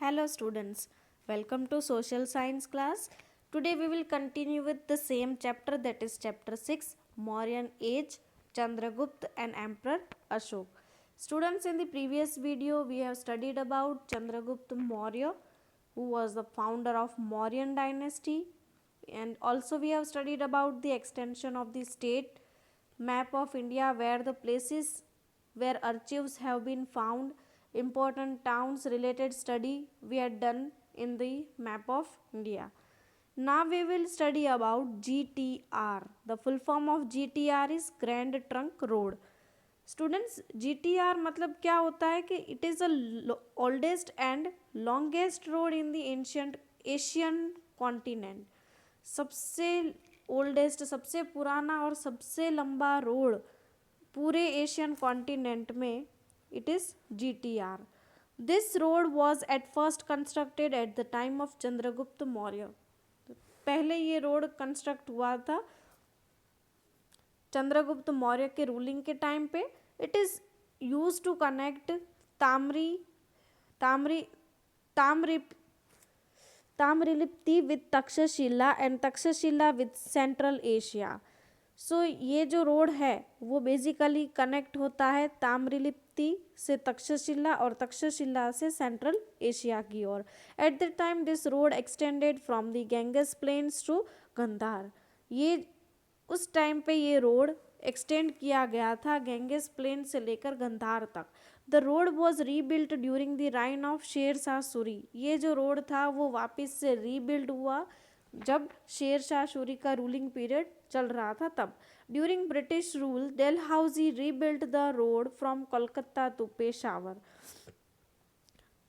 Hello students, welcome to social science class. Today we will continue with the same chapter, that is chapter 6, Mauryan age, Chandragupta and Emperor Ashok. Students, in the previous video we have studied about Chandragupta Maurya, who was the founder of Mauryan dynasty, and also we have studied about the extension of the state map of India, where the places where archives have been found, important towns related study we had done in the map of India. Now we will study about GTR. The full form of GTR is Grand Trunk Road. Students GTR मतलब क्या होता है कि it is a oldest and longest road in the ancient Asian continent. सबसे oldest, सबसे पुराना और सबसे लंबा रोड पूरे एशियन कॉन्टिनेंट में it is GTR. This road was at first constructed at the time of Chandragupta Maurya. पहले ये रोड कंस्ट्रक्ट हुआ था चंद्रगुप्त मौर्य के रूलिंग के टाइम पे. It is use to connect तामरी तामरी तामरी Tamralipti with Taxila and Taxila with central Asia. So ये जो रोड है वो बेसिकली कनेक्ट होता है ताम्रलिप्ति से तक्षशिला और तक्षशिला से सेंट्रल एशिया की ओर. At the time this road extended from the Ganges plains to Gandhar. ये उस टाइम पे ये रोड एक्सटेंड किया गया था गंगेस प्लेन से लेकर गंधार तक. The road was rebuilt during the reign of Sher Shah Suri. ये जो रोड था वो वापस से रीबिल्ड हुआ जब शेर शाह सूरी का रूलिंग पीरियड चल रहा था तब. During British rule Dalhousie rebuilt the road from Kolkata to Peshawar.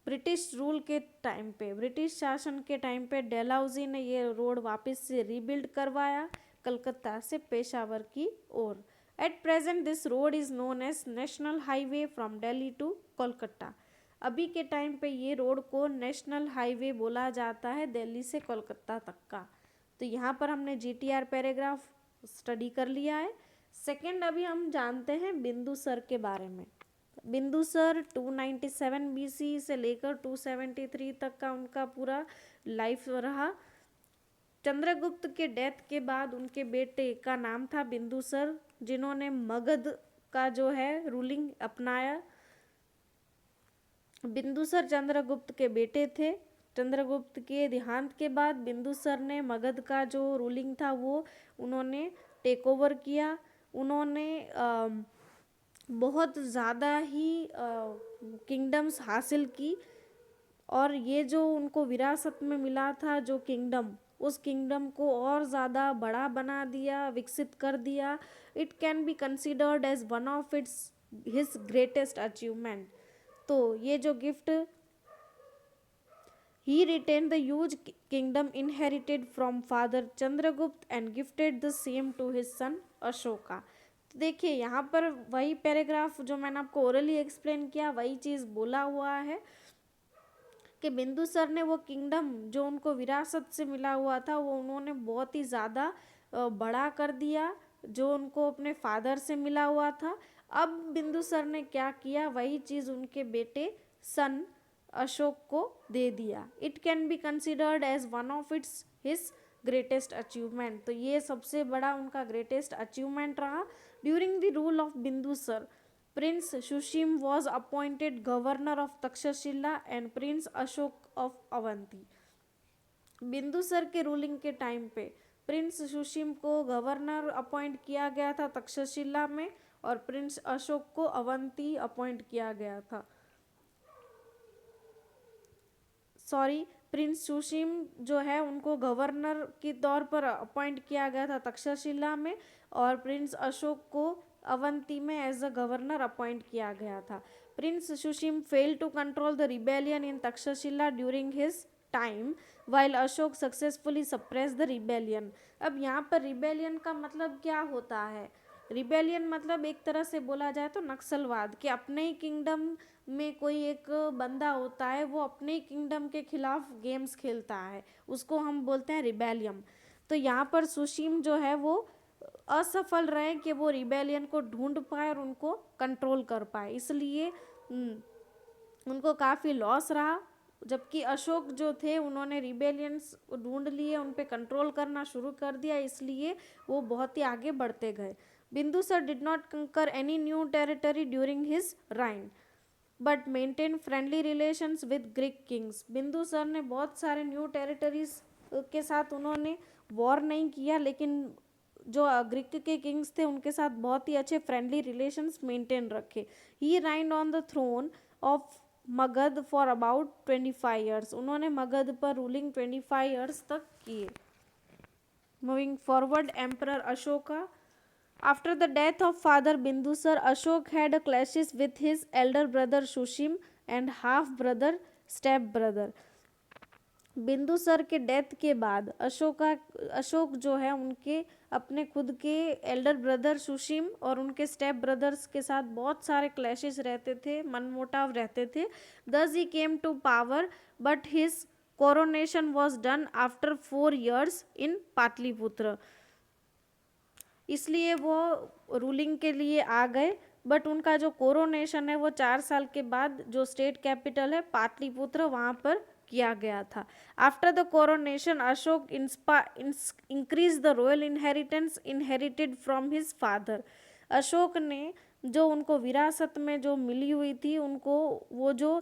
British rule के टाइम पे, ब्रिटिश शासन के टाइम पे डेलहाउजी ने ये रोड वापस से रीबिल्ड करवाया कलकत्ता से पेशावर की ओर. At present this road is known as national highway from Delhi to Kolkata. अभी के टाइम पे ये रोड को नेशनल हाईवे बोला जाता है दिल्ली से कोलकाता तक का. तो यहाँ पर हमने GTR पैराग्राफ स्टडी कर लिया है. सेकंड, अभी हम जानते हैं बिंदुसर के बारे में. बिंदुसर 297 BC से लेकर 273 तक का उनका पूरा लाइफ रहा. चंद्रगुप्त के डेथ के बाद उनके बेटे का नाम था बिंदुसर, जिन्होंने मगध का जो है रूलिंग अपनाया. बिंदुसर चंद्रगुप्त के बेटे थे. चंद्रगुप्त के देहांत के बाद बिंदुसर ने मगध का जो रूलिंग था वो उन्होंने टेक ओवर किया. उन्होंने बहुत ज़्यादा ही किंगडम्स हासिल की और ये जो उनको विरासत में मिला था जो किंगडम, उस किंगडम को और ज़्यादा बड़ा बना दिया, विकसित कर दिया. It can be considered as one of its his greatest achievement. तो ये जो gift, he retain the huge kingdom inherited from father Chandragupta and gifted the same to his son Ashoka. तो देखिए यहाँ पर वही पैराग्राफ जो मैंने आपको ओरली एक्सप्लेन किया, वही चीज़ बोला हुआ है कि बिंदुसर ने वो किंगडम जो उनको विरासत से मिला हुआ था वो उन्होंने बहुत ही ज़्यादा बड़ा कर दिया, जो उनको अपने फादर से मिला हुआ था. अब बिंदुसर ने क्या किया, वही चीज़ उनके बेटे सन अशोक को दे दिया. It can be considered as one of its his greatest achievement. तो ये सबसे बड़ा उनका ग्रेटेस्ट अचीवमेंट रहा. During the rule of Bindusar, Prince Shushim was appointed governor of Takshashila and Prince Ashok of Avanti. Bindusar के रूलिंग के टाइम पे Prince Sushim को गवर्नर अपॉइंट किया गया था तक्षशिला में और प्रिंस अशोक को अवंती अपॉइंट किया गया था. प्रिंस सुशीम जो है उनको गवर्नर के तौर पर अपॉइंट किया गया था तक्षशिला में और प्रिंस अशोक को अवंती में एज अ गवर्नर अपॉइंट किया गया था. Prince Sushim fail to control the rebellion in Takshashila during his time while Ashok successfully suppress the rebellion. अब यहाँ पर रिबेलियन का मतलब क्या होता है? रिबेलियन मतलब एक तरह से बोला जाए तो नक्सलवाद, कि अपने ही किंगडम में कोई एक बंदा होता है, वो अपने ही किंगडम के खिलाफ गेम्स खेलता है, उसको हम बोलते हैं रिबेलियम. तो यहाँ पर सुशीम जो है वो असफल रहे कि वो रिबेलियन को ढूंढ पाए और उनको कंट्रोल कर पाए, इसलिए उनको काफ़ी लॉस रहा. जबकि अशोक जो थे उन्होंने रिबेलियंस ढूंढ लिए, उन पे कंट्रोल करना शुरू कर दिया, इसलिए वो बहुत ही आगे बढ़ते गए. Bindusar did not conquer any new territory during his reign but maintain friendly relations with Greek kings. Bindusar ने बहुत सारे न्यू टेरिटरीज के साथ उन्होंने वॉर नहीं किया, लेकिन जो ग्रीक के किंग्स थे उनके साथ बहुत ही अच्छे फ्रेंडली रिलेशंस मेंटेन रखे. He reigned on the throne of Magadha for about 25 years. उन्होंने मगध पर रूलिंग 25 ईयर्स तक किए. Moving forward, emperor Ashoka. After the death of father Bindusar, Ashok had clashes with his elder brother Shushim and half brother step brother. Bindusar के death के बाद अशोक जो है उनके अपने खुद के एल्डर ब्रदर सुशिम और उनके स्टेप ब्रदर्स के साथ बहुत सारे क्लैशेस रहते थे, मनमुटाव रहते थे. Thus he came to power, but his coronation was done after 4 years in Pataliputra. इसलिए वो रूलिंग के लिए आ गए, बट उनका जो कोरोनेशन है वो 4 साल के बाद जो स्टेट कैपिटल है पाटलिपुत्र वहाँ पर किया गया था. After the coronation Ashok increase the royal inheritance inherited from his father. Ashok ने जो उनको विरासत में जो मिली हुई थी, उनको वो जो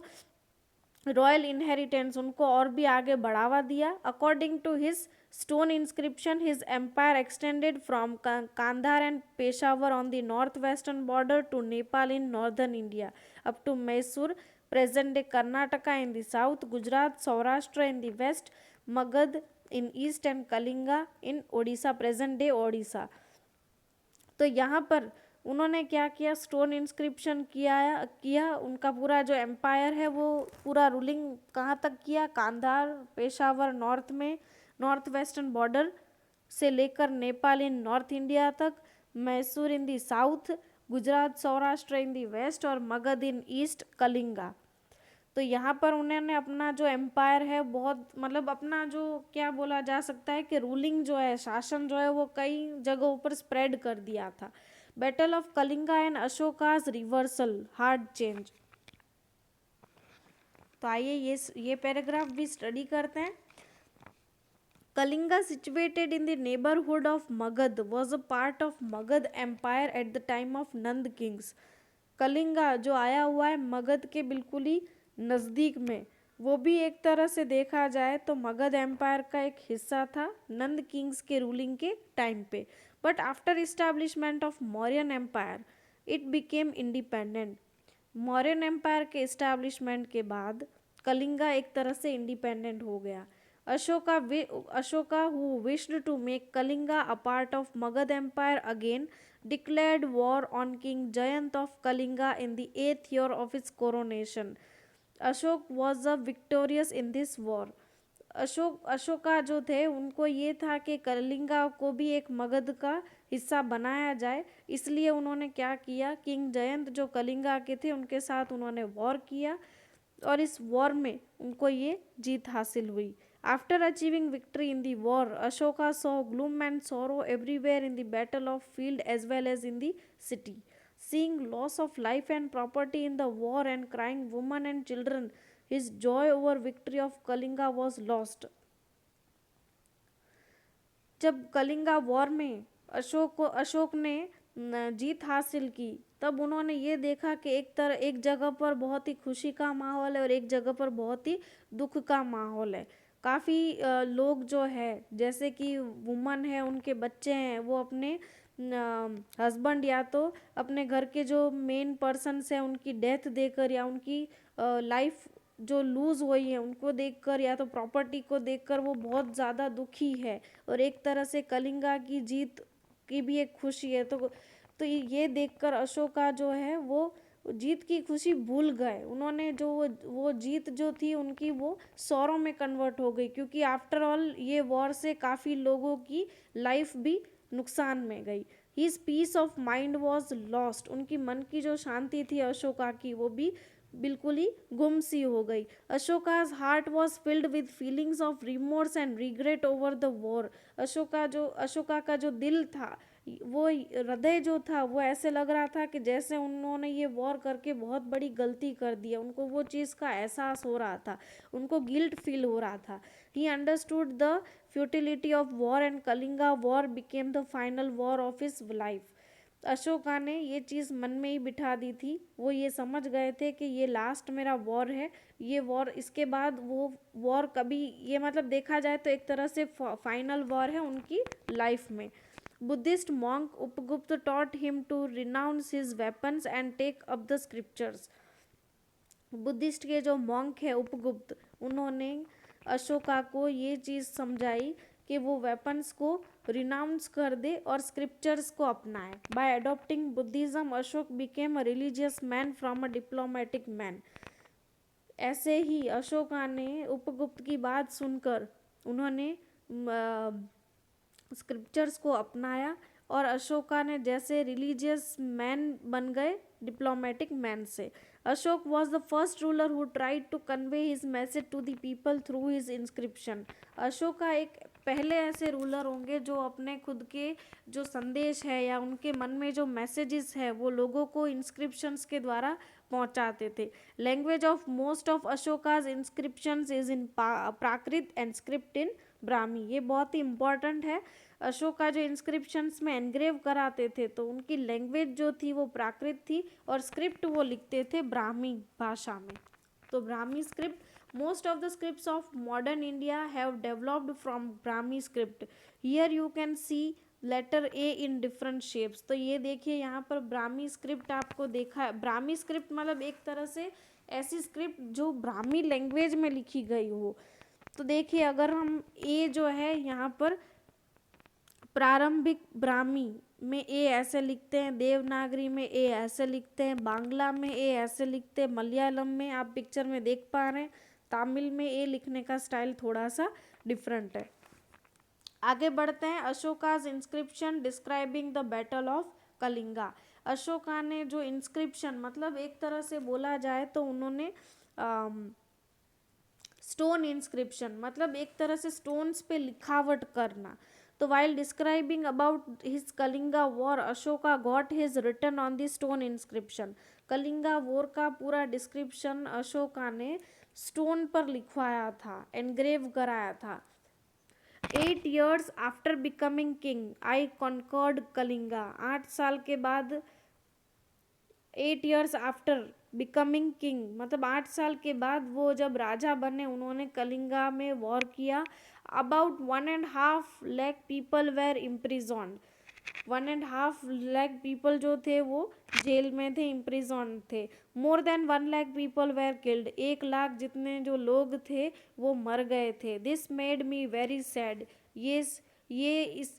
रॉयल इनहेरिटेंस उनको और भी आगे बढ़ावा दिया. According to his stone inscription, his empire extended from Kandahar and Peshawar on the northwestern border to Nepal in northern India, up to Mysore, present-day Karnataka in the south, Gujarat, Saurashtra in the west, Magad in east and Kalinga in Odisha, present-day Odisha. तो यहाँ पर उन्होंने क्या किया, stone inscription किया. उनका पूरा जो एम्पायर है वो पूरा रूलिंग कहाँ तक किया, कांधार, पेशावर नॉर्थ में, नॉर्थ वेस्टर्न बॉर्डर से लेकर नेपाल इन नॉर्थ इंडिया तक, मैसूर इन दी साउथ, गुजरात सौराष्ट्र इन दी वेस्ट और मगध इन ईस्ट, कलिंगा. तो यहाँ पर उन्होंने अपना जो एम्पायर है बहुत मतलब अपना जो क्या बोला जा सकता है कि रूलिंग जो है, शासन जो है वो कई जगहों पर स्प्रेड कर दिया था. Battle of Kalinga and Ashoka's reversal, hard change. तो आइए ये पैराग्राफ भी स्टडी करते हैं. Kalinga, situated in the neighborhood of Magad, was a part of Magad Empire at the time of Nand Kings. Kalinga जो आया हुआ है मगध के बिल्कुल ही नज़दीक में, वो भी एक तरह से देखा जाए तो मगध एम्पायर का एक हिस्सा था नंद किंग्स के रूलिंग के टाइम पे. But after establishment of Mauryan empire it became independent. Mauryan empire के इस्टेब्लिशमेंट के बाद कलिंगा एक तरह से इंडिपेंडेंट हो गया. Ashoka, who wished to make Kalinga a part of Magad Empire again, declared war on King Jayant of Kalinga in the 8th year of his coronation. Ashok was victorious in this war. Ashoka जो थे उनको ये था कि कलिंगा को भी एक मगध का हिस्सा बनाया जाए, इसलिए उन्होंने क्या किया, किंग जयंत जो कलिंगा के थे उनके साथ उन्होंने वॉर किया और इस वॉर में उनको ये जीत हासिल हुई. After achieving victory in the war, Ashoka saw gloom and sorrow everywhere in the battle of field as well as in the city. Seeing loss of life and property in the war and crying women and children, his joy over victory of Kalinga was lost. जब Kalinga war में अशोक ने जीत हासिल की, तब उन्होंने ये देखा कि एक जगह पर बहुत ही खुशी का माहौल है और एक जगह पर बहुत ही दुख का माहौल है. काफ़ी लोग जो है जैसे कि वुमन है, उनके बच्चे हैं, वो अपने हस्बैंड या तो अपने घर के जो मेन पर्सन्स हैं उनकी डेथ देकर या उनकी लाइफ जो लूज़ हुई है उनको देखकर या तो प्रॉपर्टी को देखकर वो बहुत ज़्यादा दुखी है. और एक तरह से कलिंगा की जीत की भी एक खुशी है. तो ये देखकर अशोका जो है वो जीत की खुशी भूल गए. उन्होंने जो वो जीत जो थी उनकी वो सौरों में कन्वर्ट हो गई, क्योंकि आफ्टर ऑल ये वॉर से काफ़ी लोगों की लाइफ भी नुकसान में गई. His peace of mind was lost. उनकी मन की जो शांति थी अशोका की वो भी बिल्कुल ही गुम सी हो गई. Ashoka's heart was filled with feelings of remorse and regret over the war. Ashoka का जो दिल था वो हृदय जो था वो ऐसे लग रहा था कि जैसे उन्होंने ये वॉर करके बहुत बड़ी गलती कर दी है। उनको वो चीज़ का एहसास हो रहा था, उनको गिल्ट फील हो रहा था। He understood the futility of war and Kalinga war became the final war of his life. Ashoka ने ये चीज़ मन में ही बिठा दी थी, वो ये समझ गए थे कि ये लास्ट मेरा वॉर है, ये वॉर, इसके बाद वो वॉर कभी, ये मतलब देखा जाए तो एक तरह से फाइनल वॉर है उनकी लाइफ में। Buddhist monk Upagupta taught him to renounce his weapons and take up the scriptures। Buddhist के जो मॉन्क है उपगुप्त, उन्होंने अशोका को ये चीज़ समझाई कि वो वेपन्स को रिनाउंस कर दे और स्क्रिप्चर्स को अपनाए। Bye adopting Buddhism Ashok became a religious man from a diplomatic man. ऐसे ही अशोका ने उपगुप्त की बात सुनकर उन्होंने स्क्रिप्चर्स को अपनाया और अशोका ने जैसे रिलीजियस मैन बन गए डिप्लोमेटिक मैन से। Ashok was the first ruler who tried to convey his message to the people through his inscription. Ashoka एक पहले ऐसे रूलर होंगे जो अपने खुद के जो संदेश है या उनके मन में जो मैसेजेस है वो लोगों को इंस्क्रिप्शंस के द्वारा पहुंचाते थे। Language of most of Ashoka's inscriptions is in Prakrit and script in Brahmi. ये बहुत ही इम्पॉर्टेंट है। अशोका जो इंस्क्रिप्शंस में एनग्रेव कराते थे तो उनकी लैंग्वेज जो थी वो प्राकृत थी और स्क्रिप्ट वो लिखते थे ब्राह्मी भाषा में। तो Brahmi script, most of the scripts of modern India have developed from Brahmi script. Here you can see letter a in different shapes. तो ये देखिए यहाँ पर ब्राह्मी स्क्रिप्ट आपको देखा है। ब्राह्मी स्क्रिप्ट मतलब एक तरह से ऐसी स्क्रिप्ट जो ब्राह्मी लैंग्वेज में लिखी गई हो। तो देखिए अगर हम ए जो है यहाँ पर प्रारंभिक ब्राह्मी में ए ऐसे लिखते हैं, देवनागरी में ए ऐसे लिखते हैं, बांग्ला में ए ऐसे लिखते हैं, मलयालम में आप पिक्चर में देख पा रहे हैं, तमिल में ए लिखने का स्टाइल थोड़ा सा डिफरेंट है। आगे बढ़ते हैं। Ashoka's inscription describing the battle of Kalinga. Ashoka ने जो इंस्क्रिप्शन, मतलब एक तरह से बोला जाए तो उन्होंने स्टोन इंस्क्रिप्शन, मतलब एक तरह से स्टोन्स पे लिखावट करना। तो while describing about his Kalinga war Ashoka got his written on the stone inscription. Kalinga war का पूरा डिस्क्रिप्शन अशोका ने स्टोन पर लिखवाया था, एनग्रेव कराया था। 8 years after becoming king, I conquered Kalinga. 8 साल के बाद, 8 years after becoming king, मतलब 8 साल के बाद वो जब राजा बने उन्होंने कलिंगा में वॉर किया। About 1.5 lakh people were imprisoned। 1.5 lakh people जो थे वो जेल में थे, इम्प्रिजन थे। More than 1 lakh people were killed। 1 lakh जितने जो लोग थे वो मर गए थे। This made me very sad। ये इस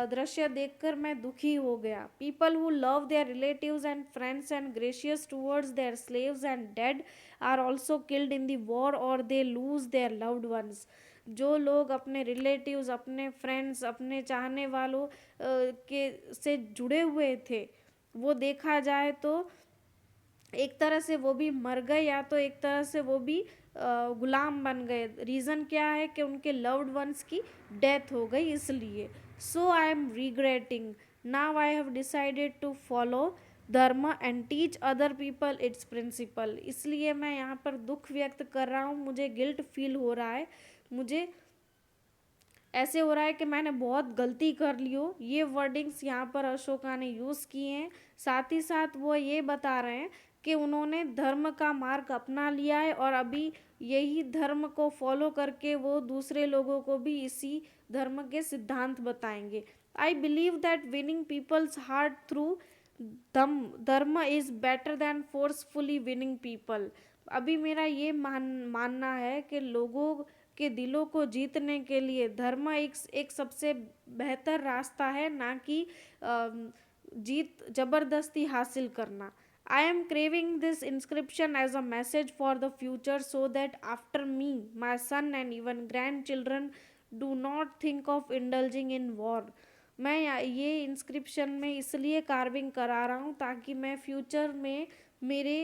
दृश्य देखकर मैं दुखी हो गया। People who love their relatives and friends and gracious towards their slaves and dead are also killed in the war or they lose their loved ones। जो लोग अपने रिलेटिव्स, अपने फ्रेंड्स, अपने चाहने वालों के से जुड़े हुए थे, वो देखा जाए तो एक तरह से वो भी मर गए या तो एक तरह से वो भी गुलाम बन गए। रीज़न क्या है कि उनके लव्ड वंस की डेथ हो गई इसलिए। So I am regretting now I have decided to follow dharma and teach other people its principle. इसलिए मैं यहाँ पर दुख व्यक्त कर रहा हूँ, मुझे गिल्ट फील हो रहा है, मुझे ऐसे हो रहा है कि मैंने बहुत गलती कर ली हो। ये वर्डिंग्स यहाँ पर अशोका ने यूज़ किए हैं। साथ ही साथ वो ये बता रहे हैं कि उन्होंने धर्म का मार्ग अपना लिया है और अभी यही धर्म को फॉलो करके वो दूसरे लोगों को भी इसी धर्म के सिद्धांत बताएंगे। I believe that winning people's heart through dharma is better than forcefully winning people. अभी मेरा ये मानना है कि लोगों के दिलों को जीतने के लिए धर्म एक सबसे बेहतर रास्ता है, ना कि जीत ज़बरदस्ती हासिल करना। I am craving this inscription as a message for the future so that after me, my son and even grandchildren do not think of indulging in war। मैं ये इंस्क्रिप्शन में इसलिए कार्विंग करा रहा हूँ ताकि मैं फ्यूचर में मेरे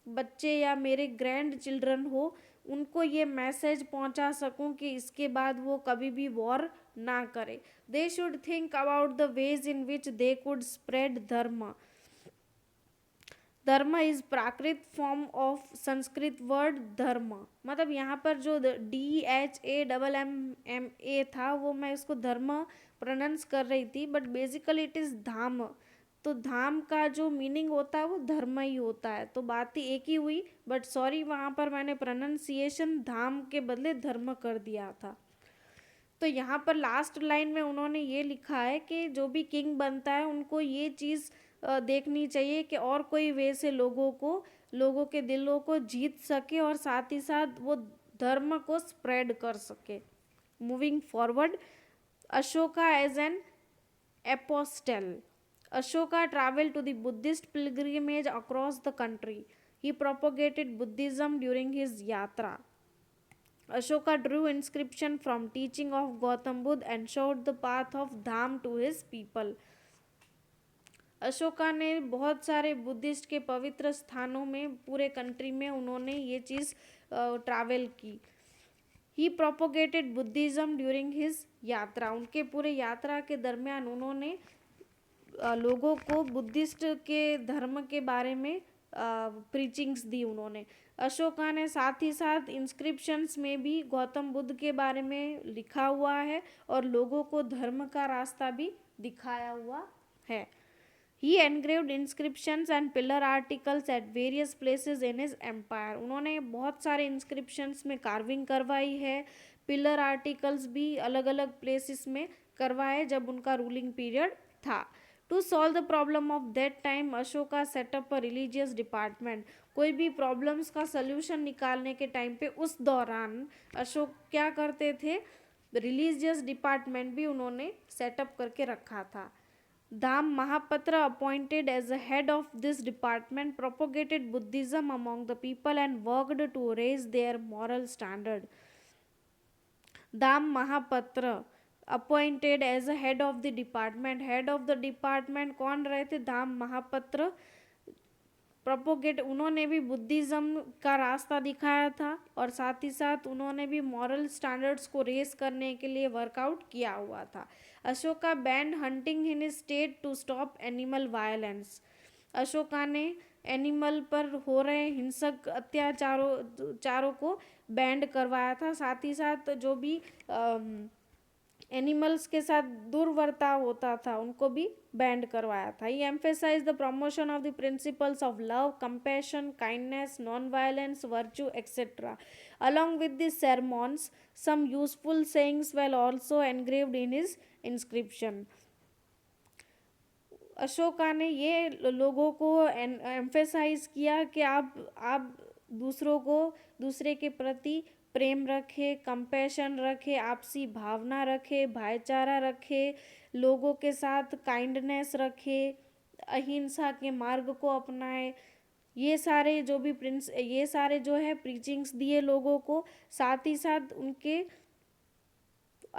बच्चे या मेरे ग्रैंड चिल्ड्रन हो उनको ये मैसेज पहुंचा सकूं कि इसके बाद वो कभी भी वॉर ना करे. They should think about the ways in which they could spread धर्म. धर्म is Prakrit form of Sanskrit word धर्म. मतलब यहाँ पर जो DHAMMA था वो मैं इसको धर्म प्रोनाउंस कर रही थी, बट बेसिकली इट इज धाम. तो धाम का जो मीनिंग होता है वो धर्म ही होता है. तो बात ही एक ही हुई, बट सॉरी वहाँ पर मैंने प्रोनाउंसिएशन धाम के बदले धर्म कर दिया था. तो यहाँ पर लास्ट लाइन में उन्होंने ये लिखा है कि जो भी किंग बनता है उनको ये चीज़ देखनी चाहिए कि और कोई वे से लोगों के दिलों को जीत सके और साथ ही साथ वो धर्म को स्प्रेड कर सके. Moving forward, Ashoka as an apostle. Ashoka traveled to the Buddhist pilgrimage across the country. He propagated Buddhism during his yatra. Ashoka drew inscription from teaching of Gautam Buddha and showed the path of Dham to his people. Ashoka ने बहुत सारे Buddhist के पवित्र स्थानों में पूरे country में उन्होंने ये चीज़ ट्रैवल की. ही प्रोपोगेटेड बुद्धिज़्म ड्यूरिंग हिज यात्रा. उनके पूरे यात्रा के दरमियान उन्होंने लोगों को बुद्धिस्ट के धर्म के बारे में प्रीचिंग्स दी उन्होंने. अशोका ने साथ ही साथ इंस्क्रिप्शंस में भी गौतम बुद्ध के बारे में लिखा हुआ है और लोगों को धर्म का रास्ता भी दिखाया हुआ है. He engraved inscriptions and pillar articles at various places in his empire. उन्होंने बहुत सारे inscriptions में carving करवाई है, pillar articles भी अलग अलग places में करवाए जब उनका ruling period था. To solve the problem of that time, Ashoka set up a religious department. कोई भी problems का solution निकालने के टाइम पे उस दौरान अशोक क्या करते थे, religious department भी उन्होंने सेटअप करके रखा था. Dham Mahapatra, appointed as the head of this department, propagated Buddhism among the people and worked to raise their moral standard. Dham Mahapatra, appointed as the head of the department. Head of the department कौन रहे थे? धाम महापत्र. Propagate, उन्होंने भी Buddhism का रास्ता दिखाया था और साथ ही साथ उन्होंने भी मॉरल स्टैंडर्ड्स को रेस करने के लिए वर्कआउट किया हुआ था. Ashoka banned hunting in state to stop animal violence. Ashoka ने एनिमल पर हो रहे हिंसक अत्याचारों को बैंड करवाया था. साथ ही साथ जो भी एनिमल्स के साथ दुर्वर्ताव होता था उनको भी बैंड करवाया था. He emphasise the promotion of the principles of love, compassion, kindness, non violence, virtue etcetera. Along with this sermons, some useful sayings were also engraved in his inscription. Ashoka ने ये लोगों को एम्फेसाइज किया कि आप दूसरे के प्रति प्रेम रखे, कंपैशन रखे, आपसी भावना रखे, भाईचारा रखे, लोगों के साथ काइंडनेस रखे, अहिंसा के मार्ग को अपनाए. ये सारे जो है प्रीचिंग्स दिए लोगों को. साथ ही साथ उनके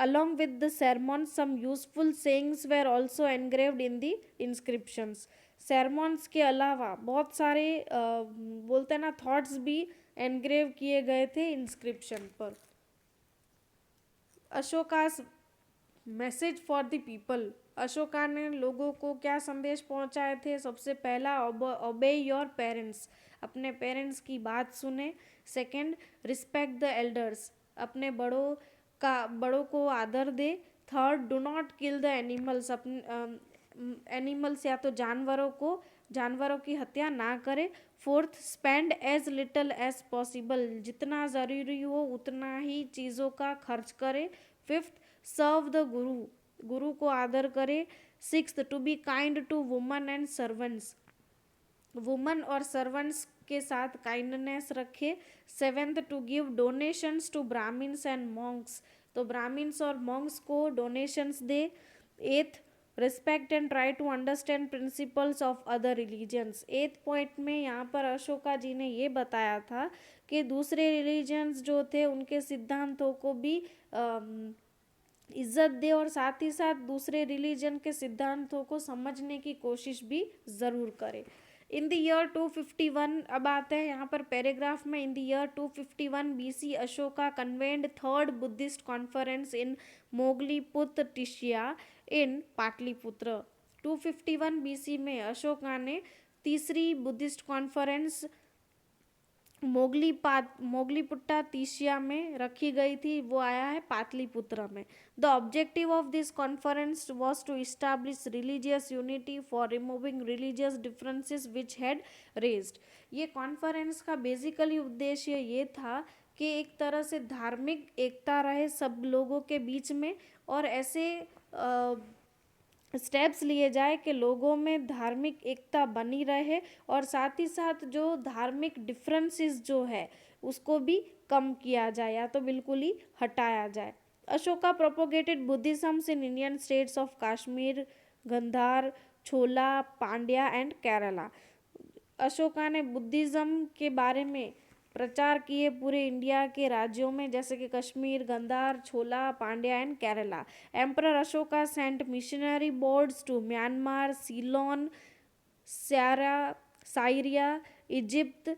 along with the sermons, some useful sayings were also engraved in the inscriptions. sermons के अलावा बहुत सारे बोलते हैं ना थॉट्स भी एनग्रेव किए गए थे इंस्क्रिप्शन पर. Ashoka's message for the people. Ashoka ने लोगों को क्या संदेश पहुंचाए थे? सबसे पहला, ओबे योर पेरेंट्स, अपने पेरेंट्स की बात सुने. सेकंड, रिस्पेक्ट द एल्डर्स, अपने बड़ों को आदर दे. Third, do not kill the animals, animals या तो जानवरों की हत्या ना करे. Fourth, spend as little as possible, जितना ज़रूरी हो उतना ही चीज़ों का खर्च करे. फिफ्थ, सर्व द गुरु को आदर करे. Sixth, to be kind to woman and servants, woman और सर्वेंट्स के साथ काइंडनेस रखे. Seventh, to give donations to brahmins and monks, तो ब्राह्मिन्स और मॉन्क्स को डोनेशंस दे. Eighth, respect and try to understand principles of other religions. Eighth point में यहाँ पर अशोका जी ने ये बताया था कि दूसरे रिलीजन्स जो थे उनके सिद्धांतों को भी इज्जत दे और साथ ही साथ दूसरे रिलीजन के सिद्धांतों को समझने की कोशिश भी ज़रूर करे. इन द ईयर 251, अब आते हैं यहाँ पर पैराग्राफ में, in the year 251 BC Ashoka convened third Buddhist conference in Moggaliputta Tissa in Pataliputra. 251 BC में अशोका ने तीसरी बुद्धिस्ट कॉन्फ्रेंस मोगलीपुट्टा तीसिया में रखी गई थी, वो आया है पाटलिपुत्र में। The objective of this conference was to establish religious unity for removing religious differences which had raised. ये कॉन्फ्रेंस का बेसिकली उद्देश्य ये था कि एक तरह से धार्मिक एकता रहे सब लोगों के बीच में, और ऐसे स्टेप्स लिए जाए कि लोगों में धार्मिक एकता बनी रहे, और साथ ही साथ जो धार्मिक डिफरेंसेस जो है उसको भी कम किया जाए या तो बिल्कुल ही हटाया जाए। Ashoka propagated buddhism in Indian states of Kashmir, Gandhara, Chola, Pandya and Kerala. Ashoka ने बुद्धिज्म के बारे में प्रचार किए पूरे इंडिया के राज्यों में, जैसे कि Kashmir, Gandhara, Chola, Pandya and Kerala. Emperor Ashoka sent missionary boards to Myanmar, Ceylon, Syria, Egypt,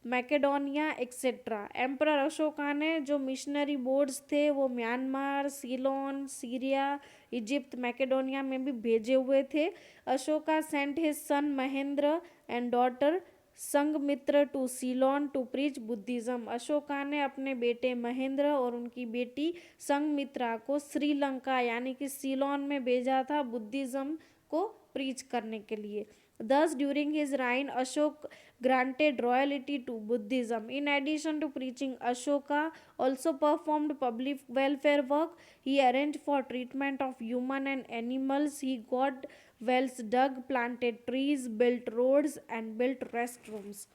Macedonia etcetera. Emperor Ashoka ने जो मिशनरी बोर्ड्स थे वो Myanmar, Ceylon, Syria, Egypt, Macedonia में भी भेजे हुए थे। Ashoka sent his son Mahendra and daughter Sanghamitra to Ceylon to preach buddhism. Ashoka ने अपने बेटे महेंद्र और उनकी बेटी संघमित्रा को श्रीलंका यानी कि सीलोन में भेजा था बुद्धिज्म को प्रीच करने के लिए। Thus, during his reign, Ashok granted royalty to Buddhism. In addition to preaching, Ashoka also performed public welfare work. He arranged for treatment of human and animals. He got wells dug, planted trees, built roads and built restrooms.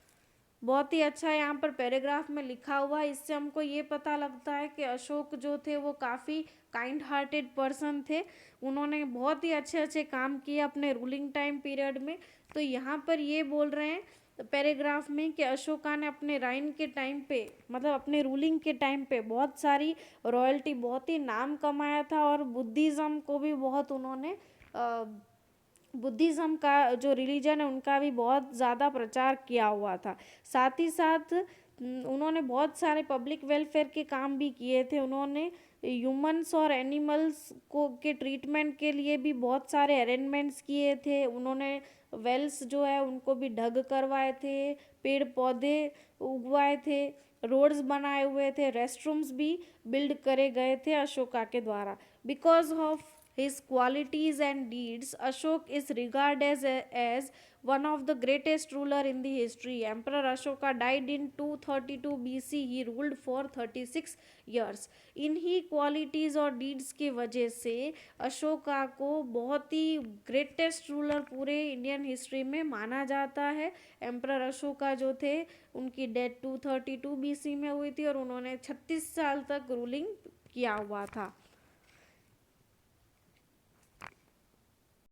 बहुत ही अच्छा यहाँ पर paragraph में लिखा हुआ है। इससे हमको ये पता लगता है कि अशोक जो थे वो काफ़ी काइंड हार्टेड पर्सन थे। उन्होंने बहुत ही अच्छे अच्छे काम किए अपने रूलिंग टाइम पीरियड में। तो यहाँ पर ये बोल रहे हैं पैराग्राफ में कि अशोका ने अपने राइन के टाइम पे, मतलब अपने रूलिंग के टाइम पे बहुत सारी रॉयल्टी, बहुत ही नाम कमाया था, और बुद्धिज़्म को भी बहुत उन्होंने बुद्धिज़्म का जो रिलीजन है उनका भी बहुत ज़्यादा प्रचार किया हुआ था। साथ ही साथ उन्होंने बहुत सारे पब्लिक वेलफेयर के काम भी किए थे। उन्होंने ह्यूमन्स और एनिमल्स को के ट्रीटमेंट के लिए भी बहुत सारे अरेंजमेंट्स किए थे। उन्होंने वेल्स जो है उनको भी ढग करवाए थे, पेड़ पौधे उगवाए थे, रोड्स बनाए हुए थे, रेस्टरूम्स भी बिल्ड करे गए थे अशोका के द्वारा। Because of his qualities and deeds, Ashok is regarded as one of the greatest ruler in the history. Emperor Ashoka died in 232 BC. He ruled for 36 years. इन्हीं क्वालिटीज़ और डीड्स की वजह से अशोका को बहुत ही ग्रेटेस्ट रूलर पूरे Indian history में माना जाता है। एम्परर अशोका जो थे उनकी डेथ 232 BC में हुई थी और उन्होंने 36 साल तक रूलिंग किया हुआ था।